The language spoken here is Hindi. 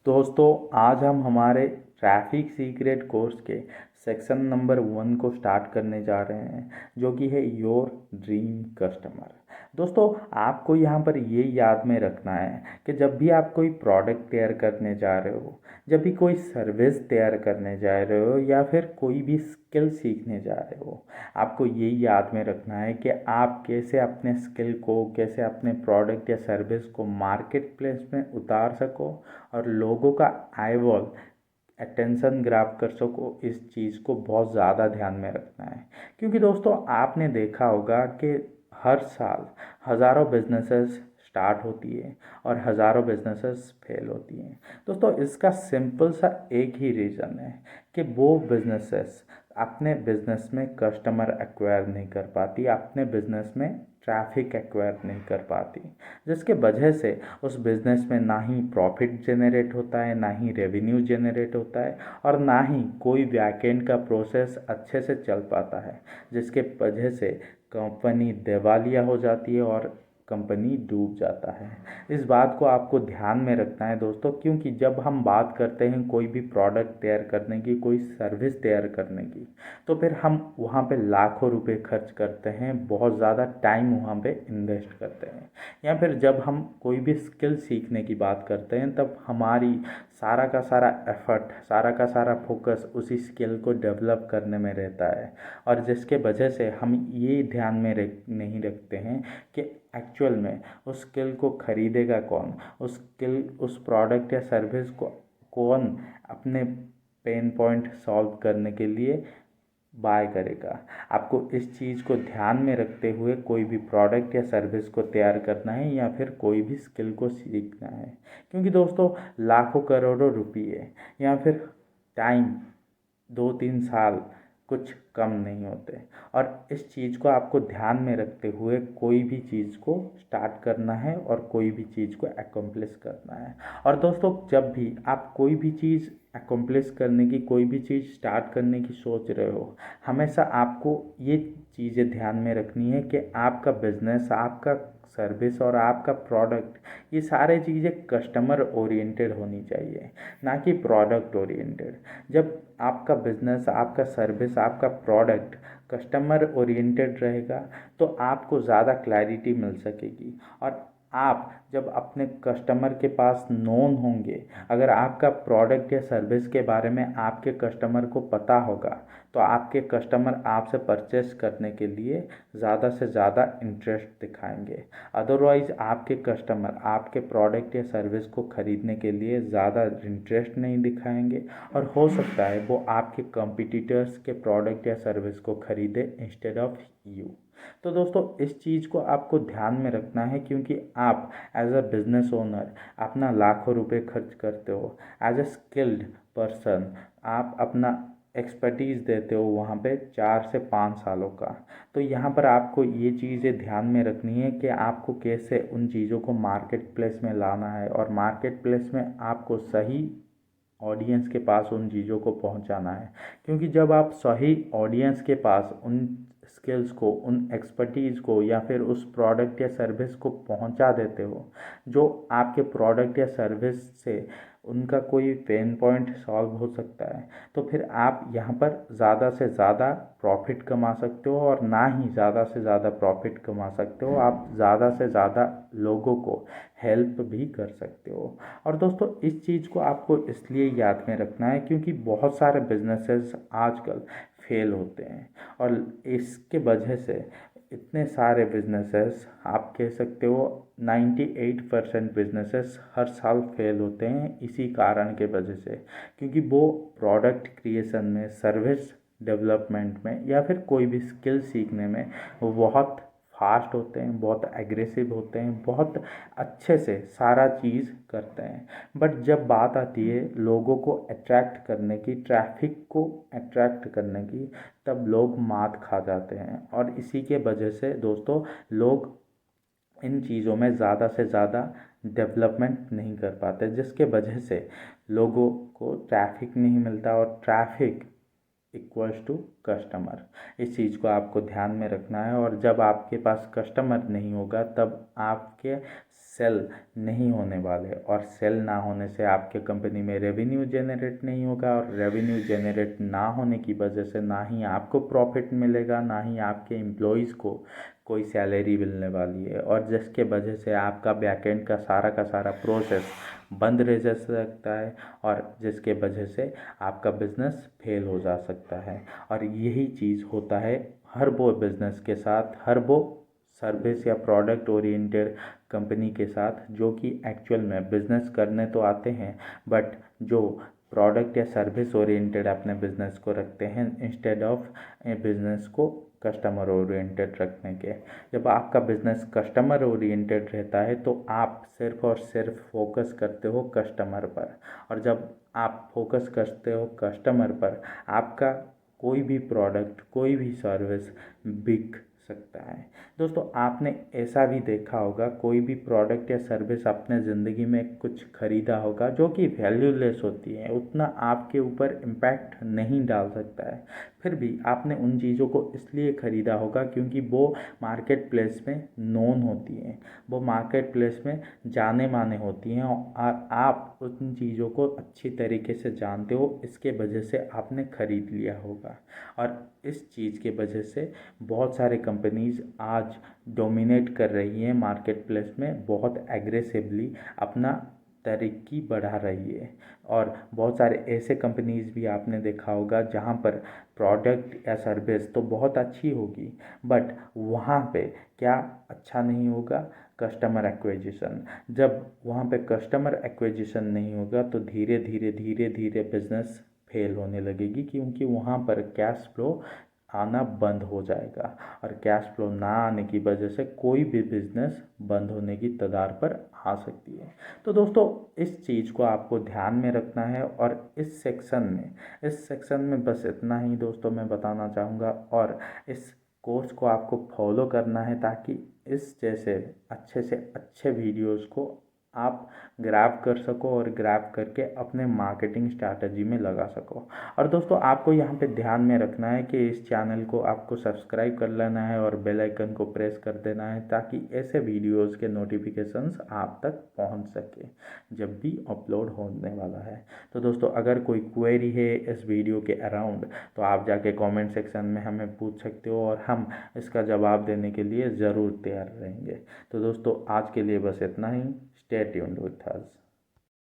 दोस्तों, आज हम हमारे ट्रैफिक सीक्रेट कोर्स के सेक्शन नंबर 1 को स्टार्ट करने जा रहे हैं, जो कि है योर ड्रीम कस्टमर। दोस्तों, आपको यहाँ पर ये याद में रखना है कि जब भी आप कोई प्रोडक्ट तैयार करने जा रहे हो, जब भी कोई सर्विस तैयार करने जा रहे हो या फिर कोई भी स्किल सीखने जा रहे हो, आपको ये याद में रखना है कि आप कैसे अपने स्किल को, कैसे अपने प्रोडक्ट या सर्विस को मार्केट प्लेस में उतार सको और लोगों का आई वॉल अटेंशन ग्रैब कर सको। इस चीज़ को बहुत ज़्यादा ध्यान में रखना है, क्योंकि दोस्तों आपने देखा होगा कि हर साल हज़ारों बिजनेसेस स्टार्ट होती है और हज़ारों बिजनेसेस फेल होती हैं। दोस्तों, इसका सिंपल सा एक ही रीज़न है कि वो बिजनेसेस अपने बिजनेस में कस्टमर एक्वायर नहीं कर पाती, अपने बिजनेस में ट्रैफिक एक्वायर नहीं कर पाती, जिसके वजह से उस बिज़नेस में ना ही प्रॉफिट जनरेट होता है, ना ही रेवेन्यू जनरेट होता है और ना ही कोई बैकएंड का प्रोसेस अच्छे से चल पाता है, जिसके वजह से कंपनी दिवालिया हो जाती है और कंपनी डूब जाता है। इस बात को आपको ध्यान में रखना है दोस्तों, क्योंकि जब हम बात करते हैं कोई भी प्रोडक्ट तैयार करने की, कोई सर्विस तैयार करने की, तो फिर हम वहाँ पे लाखों रुपए खर्च करते हैं, बहुत ज़्यादा टाइम वहाँ पे इन्वेस्ट करते हैं। या फिर जब हम कोई भी स्किल सीखने की बात करते हैं, तब हमारी सारा का सारा एफर्ट, सारा का सारा फोकस उसी स्किल को डेवलप करने में रहता है, और जिसके वजह से हम ये ध्यान में नहीं रखते हैं कि एक्चुअल में उस स्किल को खरीदेगा कौन, उस प्रोडक्ट या सर्विस को कौन अपने पेन पॉइंट सॉल्व करने के लिए बाय करेगा। आपको इस चीज़ को ध्यान में रखते हुए कोई भी प्रोडक्ट या सर्विस को तैयार करना है या फिर कोई भी स्किल को सीखना है, क्योंकि दोस्तों लाखों करोड़ों रुपये या फिर टाइम 2-3 साल कुछ कम नहीं होते, और इस चीज़ को आपको ध्यान में रखते हुए कोई भी चीज़ को स्टार्ट करना है और कोई भी चीज़ को एकम्प्लिश करना है। और दोस्तों, जब भी आप कोई भी चीज़ एकम्प्लिश करने की, कोई भी चीज़ स्टार्ट करने की सोच रहे हो, हमेशा आपको ये चीज़ें ध्यान में रखनी है कि आपका बिजनेस, आपका सर्विस और आपका प्रोडक्ट, ये सारे चीज़ें कस्टमर ओरिएंटेड होनी चाहिए, ना कि प्रोडक्ट ओरिएंटेड। जब आपका बिजनेस, आपका सर्विस, आपका प्रोडक्ट कस्टमर ओरिएंटेड रहेगा, तो आपको ज़्यादा क्लैरिटी मिल सकेगी, और आप जब अपने कस्टमर के पास नोन होंगे, अगर आपका प्रोडक्ट या सर्विस के बारे में आपके कस्टमर को पता होगा, तो आपके कस्टमर आपसे परचेस करने के लिए ज़्यादा से ज़्यादा इंटरेस्ट दिखाएंगे। अदरवाइज़ आपके कस्टमर आपके प्रोडक्ट या सर्विस को ख़रीदने के लिए ज़्यादा इंटरेस्ट नहीं दिखाएंगे, और हो सकता है वो आपके कॉम्पिटिटर्स के प्रोडक्ट या सर्विस को ख़रीदे इंस्टेड ऑफ यू। तो दोस्तों, इस चीज़ को आपको ध्यान में रखना है, क्योंकि आप एज अ बिजनेस ओनर अपना लाखों रुपए खर्च करते हो, एज अ स्किल्ड पर्सन आप अपना एक्सपर्टीज़ देते हो वहाँ पे 4 से 5 सालों का। तो यहाँ पर आपको ये चीज़ें ध्यान में रखनी है कि आपको कैसे उन चीज़ों को मार्केट प्लेस में लाना है, और मार्केट प्लेस में आपको सही ऑडियंस के पास उन चीज़ों को पहुंचाना है। क्योंकि जब आप सही ऑडियंस के पास उन स्किल्स को, उन एक्सपर्टीज़ को या फिर उस प्रोडक्ट या सर्विस को पहुंचा देते हो, जो आपके प्रोडक्ट या सर्विस से उनका कोई पेन पॉइंट सॉल्व हो सकता है, तो फिर आप यहाँ पर ज़्यादा से ज़्यादा प्रॉफिट कमा सकते हो, और ना ही ज़्यादा से ज़्यादा प्रॉफिट कमा सकते हो, आप ज़्यादा से ज़्यादा लोगों को हेल्प भी कर सकते हो। और दोस्तों, इस चीज़ को आपको इसलिए याद में रखना है क्योंकि बहुत सारे बिजनेसेस आजकल फेल होते हैं, और इसके वजह से इतने सारे बिजनेसेस, आप कह सकते हो 98% बिजनेसेस हर साल फेल होते हैं इसी कारण के वजह से, क्योंकि वो प्रोडक्ट क्रिएशन में, सर्विस डेवलपमेंट में या फिर कोई भी स्किल सीखने में वो बहुत फास्ट होते हैं, बहुत एग्रेसिव होते हैं, बहुत अच्छे से सारा चीज़ करते हैं। बट जब बात आती है लोगों को अट्रैक्ट करने की, ट्रैफिक को अट्रैक्ट करने की, तब लोग मात खा जाते हैं, और इसी के वजह से दोस्तों लोग इन चीज़ों में ज़्यादा से ज़्यादा डेवलपमेंट नहीं कर पाते, जिसके वजह से लोगों को ट्रैफिक नहीं मिलता, और ट्रैफिक इक्वल्स टू कस्टमर। इस चीज़ को आपको ध्यान में रखना है। और जब आपके पास कस्टमर नहीं होगा तब आपके सेल नहीं होने वाले, और सेल ना होने से आपके कंपनी में रेवेन्यू जनरेट नहीं होगा, और रेवेन्यू जनरेट ना होने की वजह से ना ही आपको प्रॉफिट मिलेगा, ना ही आपके एम्प्लॉयज़ को कोई सैलरी मिलने वाली है, और जिसके वजह से आपका बैकएंड का सारा प्रोसेस बंद रह जा सकता है, और जिसके वजह से आपका बिज़नेस फेल हो जा सकता है। और यही चीज़ होता है हर वो बिज़नेस के साथ, हर वो सर्विस या प्रोडक्ट ओरिएंटेड कंपनी के साथ जो कि एक्चुअल में बिज़नेस करने तो आते हैं, बट जो प्रोडक्ट या सर्विस ओरिएंटेड अपने बिज़नेस को रखते हैं इंस्टेड ऑफ बिज़नेस को कस्टमर ओरिएंटेड रखने के। जब आपका बिज़नेस कस्टमर ओरिएंटेड रहता है तो आप सिर्फ और सिर्फ फोकस करते हो कस्टमर पर, और जब आप फोकस करते हो कस्टमर पर, आपका कोई भी प्रोडक्ट, कोई भी सर्विस बिक सकता है। दोस्तों, आपने ऐसा भी देखा होगा, कोई भी प्रोडक्ट या सर्विस अपने ज़िंदगी में कुछ ख़रीदा होगा जो कि वैल्यूलेस होती है, उतना आपके ऊपर इम्पैक्ट नहीं डाल सकता है, फिर भी आपने उन चीज़ों को इसलिए ख़रीदा होगा क्योंकि वो मार्केट प्लेस में नोन होती हैं, वो मार्केट प्लेस में जाने माने होती हैं, और आप उन चीज़ों को अच्छी तरीके से जानते हो, इसके वजह से आपने ख़रीद लिया होगा। और इस चीज़ के वजह से बहुत सारे कंपनीज़ आज डोमिनेट कर रही हैं मार्केट प्लेस में, बहुत एग्रेसिवली अपना तरक्की बढ़ा रही है। और बहुत सारे ऐसे कंपनीज़ भी आपने देखा होगा जहाँ पर प्रोडक्ट या सर्विस तो बहुत अच्छी होगी, बट वहाँ पे क्या अच्छा नहीं होगा, कस्टमर एक्विजिशन। जब वहाँ पे कस्टमर एक्विजिशन नहीं होगा तो धीरे धीरे धीरे धीरे बिज़नेस फेल होने लगेगी, क्योंकि वहाँ पर कैश फ्लो आना बंद हो जाएगा, और कैश फ्लो ना आने की वजह से कोई भी बिज़नेस बंद होने की कगार पर आ सकती है। तो दोस्तों, इस चीज़ को आपको ध्यान में रखना है, और इस सेक्शन में बस इतना ही दोस्तों मैं बताना चाहूँगा, और इस कोर्स को आपको फॉलो करना है ताकि इस जैसे अच्छे से अच्छे वीडियोज़ को आप ग्रैब कर सको, और ग्रैब करके अपने मार्केटिंग स्ट्रैटेजी में लगा सको। और दोस्तों, आपको यहाँ पे ध्यान में रखना है कि इस चैनल को आपको सब्सक्राइब कर लेना है और बेल आइकन को प्रेस कर देना है, ताकि ऐसे वीडियोस के नोटिफिकेशंस आप तक पहुँच सके जब भी अपलोड होने वाला है। तो दोस्तों, अगर कोई क्वेरी है इस वीडियो के अराउंड तो आप जाके कमेंट सेक्शन में हमें पूछ सकते हो, और हम इसका जवाब देने के लिए ज़रूर तैयार रहेंगे। तो दोस्तों, आज के लिए बस इतना ही। Stay tuned with us.